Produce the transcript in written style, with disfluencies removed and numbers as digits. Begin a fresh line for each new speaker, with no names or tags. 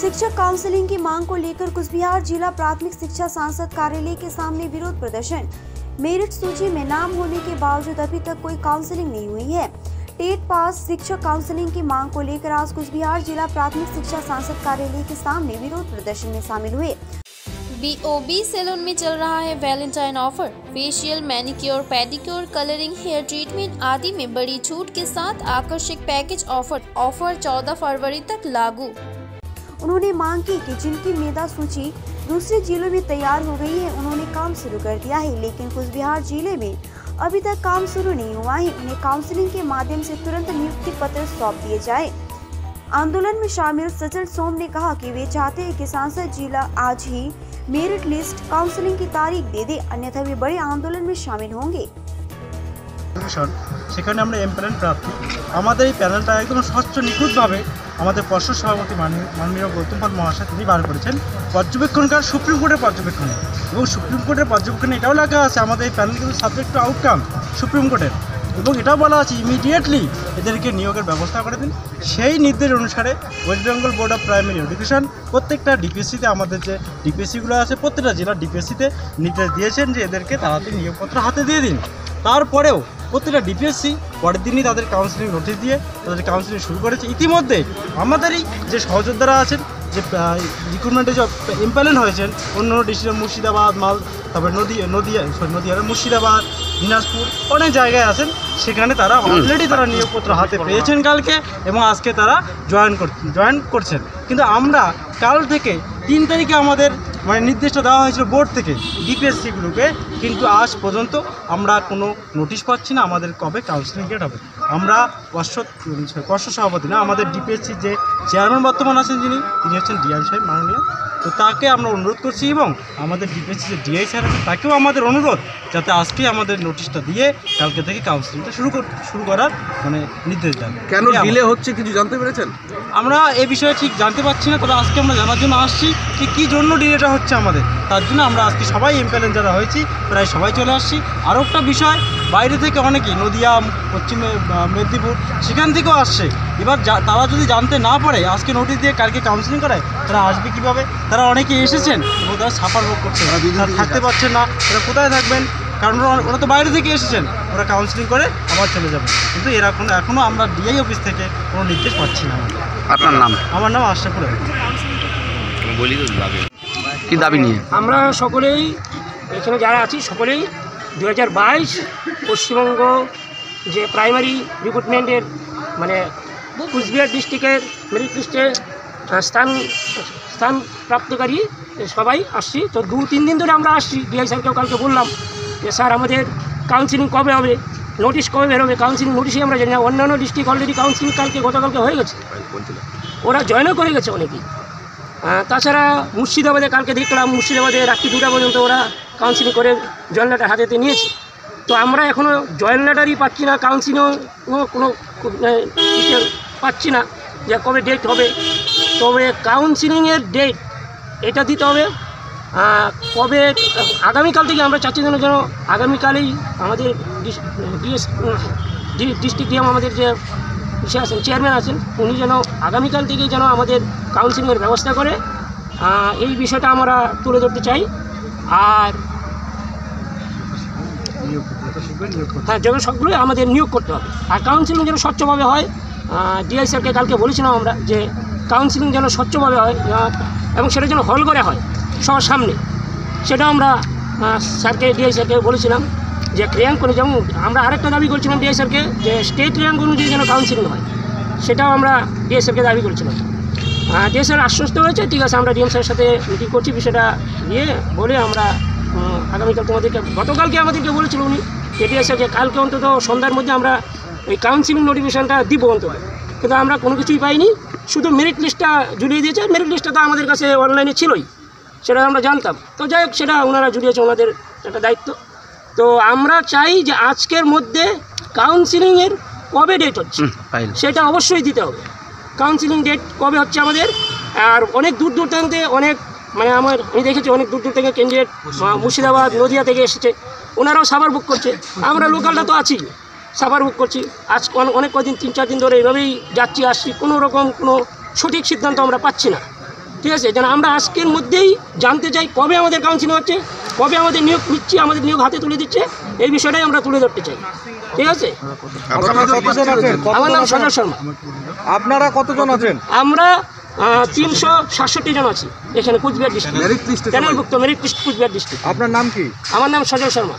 शिक्षक काउंसलिंग की मांग को लेकर कुचबिहार जिला प्राथमिक शिक्षा सांसद कार्यालय के सामने विरोध प्रदर्शन। मेरिट सूची में नाम होने के बावजूद अभी तक कोई काउंसलिंग नहीं हुई है। टेट पास शिक्षक काउंसलिंग की मांग को लेकर आज कुचबिहार जिला प्राथमिक शिक्षा सांसद कार्यालय के सामने विरोध प्रदर्शन में शामिल हुए।
BOB सैलून में चल रहा है Valentine offer. Facial, manicure, pedicure, colouring, hair treatment आदि में बड़ी छूट के साथ आकर्षक पैकेज ऑफर 14 फरवरी तक लागू।
उन्होंने मांग की कि जिनकी मेधा सूची दूसरे जिलों में तैयार हो गई है उन्होंने काम शुरू कर दिया है, लेकिन कुचबिहार जिले में अभी तक काम शुरू नहीं हुआ है। उन्हें काउंसलिंग के माध्यम से तुरंत नियुक्ति पत्र सौंप दिए जाए। आंदोलन में शामिल सजल सोम ने कहा कि वे चाहते हैं कि सांसद जिला आज ही मेरिट लिस्ट काउंसलिंग की तारीख दे दे, अन्यथा वे बड़े आंदोलन में शामिल होंगे।
সেখানে আমরা এমপ্যানেল প্রার্থী। আমাদের এই প্যানেলটা একদম স্বচ্ছ নিখুঁতভাবে আমাদের পর্ষদ সভাপতি মাননীয় গৌতম পাল মহাশয় তিনি বার করেছেন পর্যবেক্ষণকার সুপ্রিম কোর্টের পর্যবেক্ষণে, এবং সুপ্রিম কোর্টের পর্যবেক্ষণে এটাও লেখা আছে আমাদের এই প্যানেল কিন্তু সাবজেক্ট টু আউটকাম সুপ্রিম কোর্টের, এবং এটাও বলা আছে ইমিডিয়েটলি এদেরকে নিয়োগের ব্যবস্থা করে দিন। সেই নির্দেশ অনুসারে West Bengal board of primary education প্রত্যেকটা ডিপিএসসিতে আমাদের যে ডিপিএসসিগুলো আছে প্রত্যেকটা জেলার ডিপিএসসিতে নির্দেশ দিয়েছেন যে এদেরকে তাড়াতাড়ি নিয়োগপত্র হাতে দিয়ে দিন। তারপরেও প্রত্যেকটা ডিপিএসসি পরের দিনই তাদের কাউন্সিলিং নোটিশ দিয়ে তাদের কাউন্সিলিং শুরু করেছে। ইতিমধ্যে আমাদেরই যে সহযোদ্ধারা আছেন যে রিক্রুটমেন্টে যে এমপ্যানেল হয়েছেন অন্য ডিস্ট্রিক্ট মুর্শিদাবাদ তারপরে নদিয়া মুর্শিদাবাদ দিনাজপুর অনেক জায়গায় আছেন, সেখানে তারা অলরেডি তারা নিয়োগপত্র হাতে পেয়েছেন কালকে, এবং আজকে তারা জয়েন করছেন। কিন্তু আমরা কাল থেকে 3 তারিখে আমাদের নির্দেশটা দেওয়া হয়েছিল বোর্ড থেকে ডিপিএসসিগুলোকে, কিন্তু আজ পর্যন্ত আমরা কোনো নোটিশ পাচ্ছি না আমাদের কবে কাউন্সিলিং ডেট হবে। আমরা পর্ষদ সভাপতি না, আমাদের ডিপিএসসির যে চেয়ারম্যান বর্তমান আছেন তিনি হচ্ছেন ডিআই সাহেব মাননীয়, তো তাকে আমরা অনুরোধ করছি, এবং আমাদের ডিপিএসসি যে ডিআই স্যার আছে তাকেও আমাদের অনুরোধ যাতে আজকে আমাদের নোটিশটা দিয়ে কালকে থেকে কাউন্সিলিংটা শুরু করার নির্দেশ দেন।
কেন ডিলে হচ্ছে কিছু জানতে পেরেছেন?
আমরা এই বিষয়ে ঠিক জানতে পারছি না, তবে আজকে আমরা জানার জন্য আসছি যে কী জন্য ডিলেটা হচ্ছে আমাদের, তার জন্য আমরা আজকে সবাই এমপ্যানেল যারা হয়েছি প্রায় সবাই চলে আসছি। আরও একটা বিষয়, বাইরে থেকে অনেকেই নদিয়া, পশ্চিম মেদিনীপুর সেখান থেকেও আসছে। এবার তারা যদি জানতে না পারে আজকে নোটিশ দিয়ে কালকে কাউন্সিলিং করায়, তারা আসবে কীভাবে? তারা অনেকে এসেছেন এবং তারা ছাপার ভোগ করছেন, থাকতে পারছেন না, তারা কোথায় থাকবেন? কারণ ওরা তো বাইরে থেকে এসেছেন, ওরা কাউন্সিলিং করে আবার চলে যাবে, কিন্তু এখনও আমরা ডিআই অফিস থেকে কোনো নির্দেশ পাচ্ছি না।
আপনার নাম?
আমার নাম আশরাফুল।
কি দাবি নিয়ে?
আমরা সকলেই এখানে যারা আছি সকলেই 2022 পশ্চিমবঙ্গ যে প্রাইমারি রিক্রুটমেন্টের কুচবিহার ডিস্ট্রিক্টের মেরিট লিস্টে স্থান প্রাপ্তকারী সবাই আসছি। তো 2-3 দিন ধরে আমরা আসছি। ডিআই স্যারকেও কালকে বললাম যে স্যার আমাদের কাউন্সিলিং কবে হবে, নোটিশ কবে বেরোবে, কাউন্সিলিং নোটিশই আমরা জানি না। অন্যান্য ডিস্ট্রিক্ট অলরেডি কাউন্সিলিং গতকালকে হয়ে গেছে, ওরা জয়েনও করে গেছে অনেকেই। তাছাড়া মুর্শিদাবাদে কালকে দেখলাম মুর্শিদাবাদে রাত্রি 2টা পর্যন্ত ওরা কাউন্সিলিং করে জয়েন লেটার হাতেতে নিয়েছে। তো আমরা এখনও জয়েন লেটারই পাচ্ছি না, কাউন্সিলিংও কোনো পাচ্ছি না যে কবে ডেট হবে। তবে কাউন্সিলিংয়ের ডেট এটা দিতে হবে কবে, আগামীকাল থেকে আমরা চাচ্ছি যেন আগামীকালেই আমাদের ডিস্ট্রিক্ট ডিএম আমাদের যে আছেন চেয়ারম্যান আছেন উনি যেন আগামীকাল থেকেই যেন আমাদের কাউন্সিলিংয়ের ব্যবস্থা করে, এই বিষয়টা আমরা তুলে ধরতে চাই। আর হ্যাঁ, যেন সবগুলোই আমাদের নিয়োগ করতে হবে, আর কাউন্সিলিং যেন স্বচ্ছভাবে হয়। ডিআই স্যারকে কালকে বলেছিলাম আমরা যে কাউন্সিলিং যেন স্বচ্ছভাবে হয় এবং সেটা যেন হল করে হয় সবার সামনে, সেটা আমরা ডিআই স্যারকে বলেছিলাম যে র্যাঙ্ক করে, যেমন আমরা আরেকটা দাবি করেছিলাম ডিআই স্যারকে যে স্টেট র্যাঙ্ক অনুযায়ী যেন কাউন্সিলিং হয়, সেটাও আমরা ডিআই স্যারকে দাবি করেছিলাম। ডিআই স্যার আশ্বস্ত হয়েছে, ঠিক আছে আমরা ডিএম স্যারের সাথে মিটিং করছি, বিষয়টা নিয়ে বলে আমরা আগামীকাল তোমাদেরকে, গতকালকে আমাদেরকে বলেছিল উনি যে ডিআই স্যার যে কালকে অন্তত সন্ধ্যার মধ্যে আমরা এই কাউন্সিলিং নোটিফিকেশানটা দিব অন্তত, কিন্তু আমরা কোনো কিছুই পাইনি। শুধু মেরিট লিস্টটা ঝুলিয়ে দিয়েছে, মেরিট লিস্টটা তো আমাদের কাছে অনলাইনে ছিলই, সেটা আমরা জানতাম। তো যাই হোক, সেটা ওনারা ঝুলিয়েছে, ওনাদের একটা দায়িত্ব। তো আমরা চাই যে আজকের মধ্যে কাউন্সিলিংয়ের কবে ডেট হচ্ছে সেটা অবশ্যই দিতে হবে। কাউন্সিলিং ডেট কবে হচ্ছে আমাদের, আর অনেক দূর থেকে অনেক আমি দেখেছি অনেক দূর থেকে ক্যান্ডিডেট মুর্শিদাবাদ নদিয়া থেকে এসেছে, ওনারাও সাভার বুক করছে। আমরা লোকালটা তো আছি, সাভার বুক করছি। আজ অনেক কদিন 3-4 দিন ধরে এইভাবেই যাচ্ছি আসছি, কোনো রকম কোনো সঠিক সিদ্ধান্ত আমরা পাচ্ছি না। ঠিক আছে, যেন আমরা আজকের মধ্যেই জানতে চাই কবে আমাদের কাউন্সিলিং হচ্ছে, কবে আমাদের নিয়োগ নিচ্ছি, আমাদের নিয়োগ হাতে তুলে দিচ্ছে, এই বিষয়টাই আমরা তুলে ধরতে চাই। ঠিক আছে, আমার নাম সজল শর্মা।
আপনারা কতজন আছেন?
আমরা 367 জন আছি এখানে কুচবিহার ডিস্ট্রিক্ট, প্যানেলভুক্ত মেরিট লিস্ট কুচবিহার ডিস্ট্রিক্ট।
আপনার নাম কি?
আমার নাম সজল শর্মা।